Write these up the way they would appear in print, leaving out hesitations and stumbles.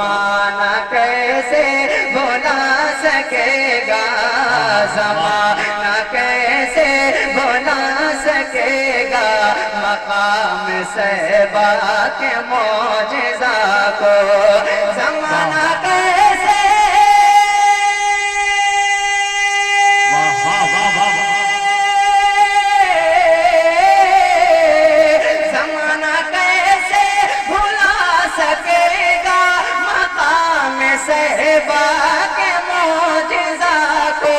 زمانہ کیسے بھلا سکے گا، زمانہ کیسے بھلا سکے گا مقام صحبہ کے معجزہ کو، زمانہ کیسے زمانہ کیسے بھلا سکے گا مقام صحبہ کے معجزہ کو،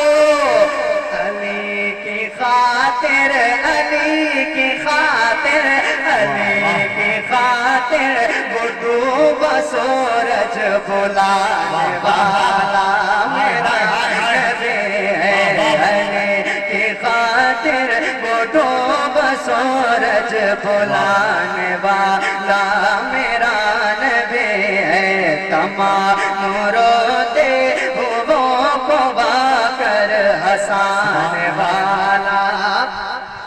علی کی خاطر، علی کی خاطر، علی کی خاطر وہ ڈوبا سورج بلانے والا میرا نبی ہے، علی کی خاطر وہ ڈوبا سورج بلانے والا میرا نبی ہے، تمام روتے ہووں کو وا کر ہنسانے والا۔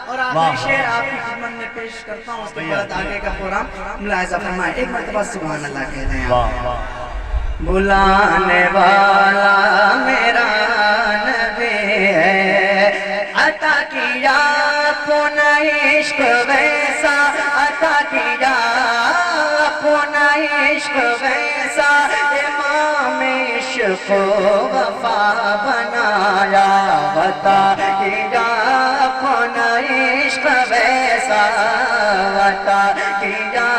اور آخری شعر آپ کی خدمت میں پیش کرتا ہوں، اس کے بعد آگے کا پروگرام ملاحظہ فرمائیں، ایک مرتبہ سبحان اللہ کہہ دیں آپ۔ بلانے والا میرا نبی ہے، عطا کیا اپنا عشق ویسا، عطا کیا اپنا عشق ویسا، امام عشق و وفا بنایا، عطا کیا اپنا عشق ویسا، عطا کیا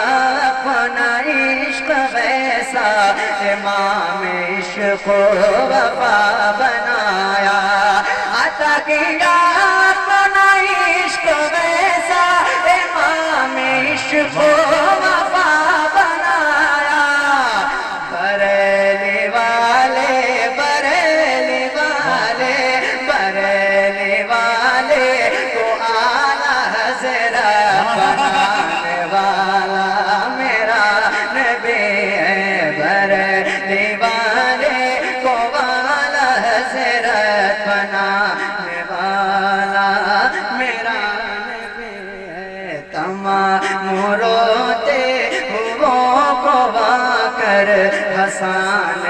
اپنا عشق ویسا، امام عشق و وفا بنایا، عطا کیا اپنا عشق ویسا، امام عشق و وفا بنایا، بریلی والے، بریلی والے، بریلی والے کو اعلیٰ حضرت بنانے والا میرا نبی ہے، بریلی والے کو اعلیٰ حضرت بنانے والا میرا نبی ہے، تمام روتے ہووں کو وا کر ہنسانے